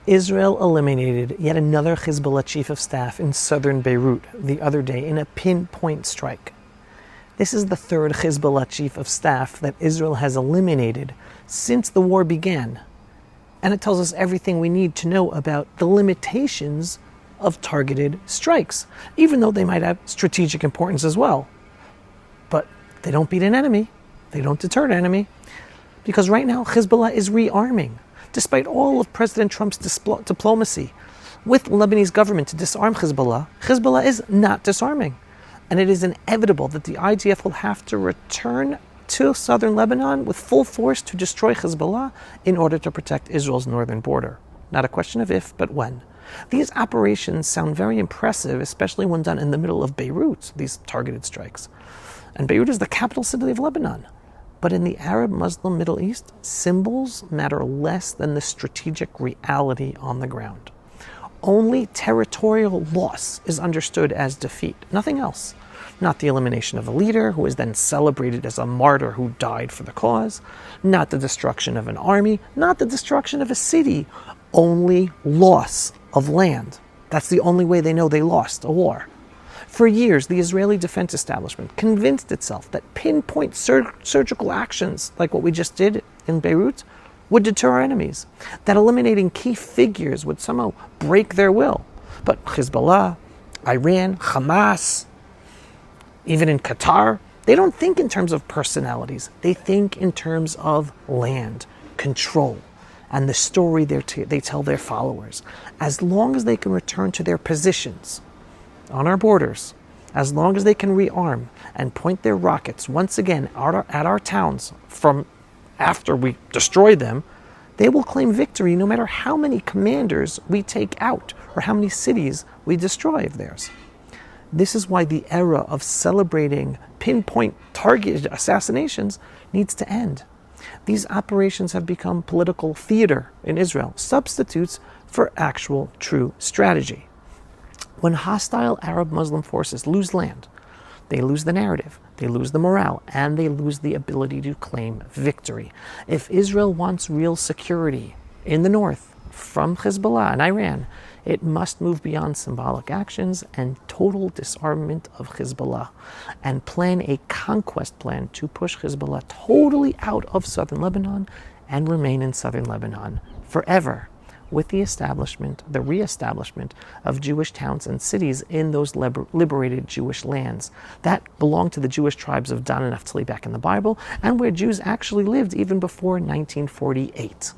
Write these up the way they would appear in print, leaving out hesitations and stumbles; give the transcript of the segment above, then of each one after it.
Israel eliminated yet another Hezbollah Chief of Staff in southern Beirut the other day in a pinpoint strike. This is the third Hezbollah Chief of Staff that Israel has eliminated since the war began. And it tells us everything we need to know about the limitations of targeted strikes, even though they might have strategic importance as well. But they don't beat an enemy, they don't deter an enemy, because right now Hezbollah is rearming. Despite all of President Trump's diplomacy with the Lebanese government to disarm Hezbollah, Hezbollah is not disarming. And it is inevitable that the IDF will have to return to southern Lebanon with full force to destroy Hezbollah in order to protect Israel's northern border. Not a question of if, but when. These operations sound very impressive, especially when done in the middle of Beirut, these targeted strikes. And Beirut is the capital city of Lebanon. But in the Arab Muslim Middle East, symbols matter less than the strategic reality on the ground. Only territorial loss is understood as defeat, nothing else. Not the elimination of a leader who is then celebrated as a martyr who died for the cause, not the destruction of an army, not the destruction of a city, only loss of land. That's the only way they know they lost a war. For years, the Israeli defense establishment convinced itself that pinpoint surgical actions, like what we just did in Beirut, would deter our enemies, that eliminating key figures would somehow break their will. But Hezbollah, Iran, Hamas, even in Qatar, they don't think in terms of personalities. They think in terms of land, control, and the story they tell their followers. As long as they can return to their positions on our borders, as long as they can rearm and point their rockets once again at our towns from after we destroy them, they will claim victory no matter how many commanders we take out or how many cities we destroy of theirs. This is why the era of celebrating pinpoint targeted assassinations needs to end. These operations have become political theater in Israel, substitutes for actual true strategy. When hostile Arab Muslim forces lose land, they lose the narrative, they lose the morale, and they lose the ability to claim victory. If Israel wants real security in the north from Hezbollah and Iran, it must move beyond symbolic actions and total disarmament of Hezbollah and plan a conquest plan to push Hezbollah totally out of southern Lebanon and remain in southern Lebanon forever, with the reestablishment of Jewish towns and cities in those liberated Jewish lands that belonged to the Jewish tribes of Dan and Naphtali back in the Bible, and where Jews actually lived even before 1948.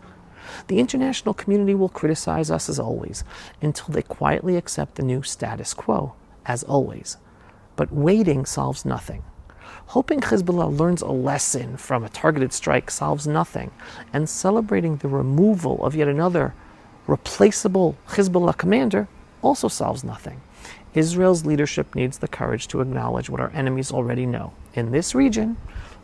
The international community will criticize us as always, until they quietly accept the new status quo, as always. But waiting solves nothing. Hoping Hezbollah learns a lesson from a targeted strike solves nothing, and celebrating the removal of yet another replaceable Hezbollah commander also solves nothing. Israel's leadership needs the courage to acknowledge what our enemies already know. In this region,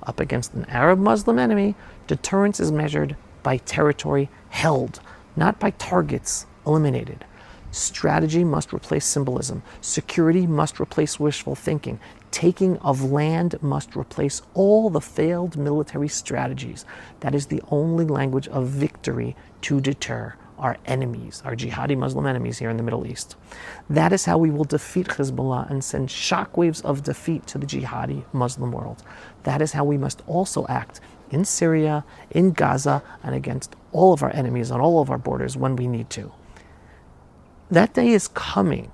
up against an Arab Muslim enemy, deterrence is measured by territory held, not by targets eliminated. Strategy must replace symbolism. Security must replace wishful thinking. Taking of land must replace all the failed military strategies. That is the only language of victory to deter our enemies, our jihadi Muslim enemies here in the Middle East. That is how we will defeat Hezbollah and send shockwaves of defeat to the jihadi Muslim world. That is how we must also act in Syria, in Gaza, and against all of our enemies on all of our borders when we need to. That day is coming,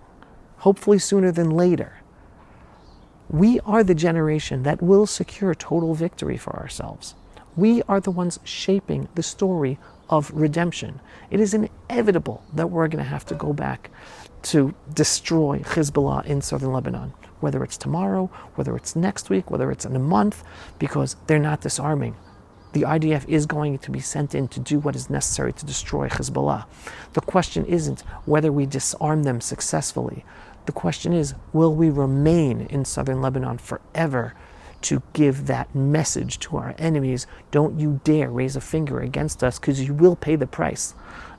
hopefully sooner than later. We are the generation that will secure total victory for ourselves. We are the ones shaping the story of redemption. It is inevitable that we're going to have to go back to destroy Hezbollah in southern Lebanon, whether it's tomorrow, whether it's next week, whether it's in a month, because they're not disarming. The IDF is going to be sent in to do what is necessary to destroy Hezbollah. The question isn't whether we disarm them successfully. The question is, will we remain in southern Lebanon forever to give that message to our enemies? Don't you dare raise a finger against us, because you will pay the price.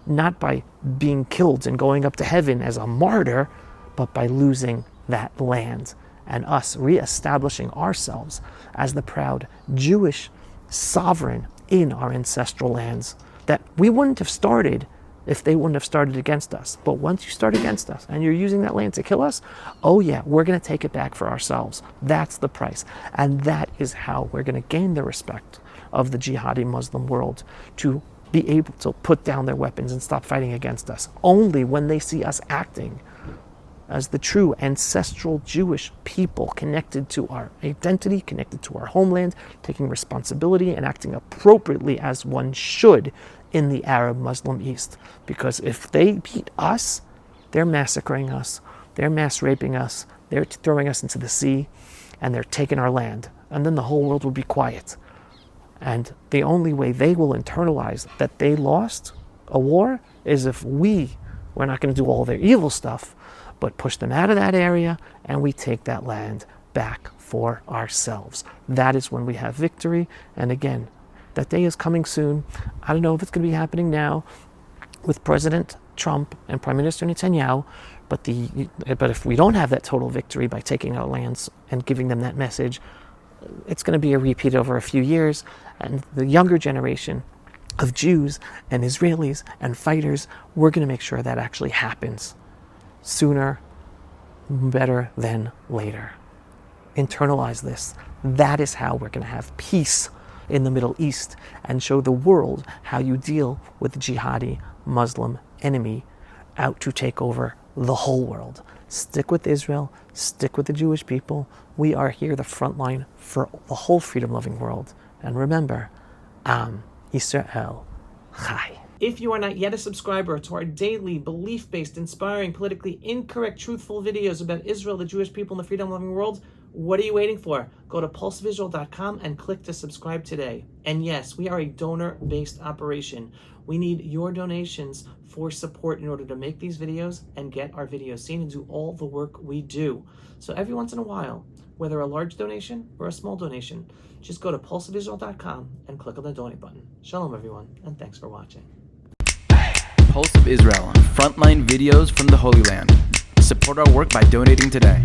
Not by being killed and going up to heaven as a martyr, but by losing that land and us reestablishing ourselves as the proud Jewish sovereign in our ancestral lands that we wouldn't have started if they wouldn't have started against us. But once you start against us and you're using that land to kill us, oh yeah, we're going to take it back for ourselves. That's the price. And that is how we're going to gain the respect of the jihadi Muslim world, to be able to put down their weapons and stop fighting against us. Only when they see us acting as the true ancestral Jewish people, connected to our identity, connected to our homeland, taking responsibility and acting appropriately as one should in the Arab Muslim East. Because if they beat us, they're massacring us, they're mass raping us, they're throwing us into the sea, and they're taking our land. And then the whole world will be quiet. And the only way they will internalize that they lost a war is if we're not going to do all their evil stuff, but push them out of that area and we take that land back for ourselves. That is when we have victory. And again, that day is coming soon. I don't know if it's going to be happening now with President Trump and Prime Minister Netanyahu, but if we don't have that total victory by taking our lands and giving them that message, it's going to be a repeat over a few years. And the younger generation of Jews and Israelis and fighters, we're going to make sure that actually happens sooner, better than later. Internalize this. That is how we're going to have peace in the Middle East and show the world how you deal with the jihadi Muslim enemy out to take over the whole world. Stick with Israel, stick with the Jewish people. We are here, the front line for the whole freedom-loving world. And remember, Am Yisrael Chai. If you are not yet a subscriber to our daily, belief-based, inspiring, politically incorrect, truthful videos about Israel, the Jewish people, and the freedom-loving world, what are you waiting for? Go to pulseofisrael.com and click to subscribe today. And yes, we are a donor-based operation. We need your donations for support in order to make these videos and get our videos seen and do all the work we do. So every once in a while, whether a large donation or a small donation, just go to pulseofisrael.com and click on the donate button. Shalom, everyone, and thanks for watching. Pulse of Israel, frontline videos from the Holy Land. Support our work by donating today.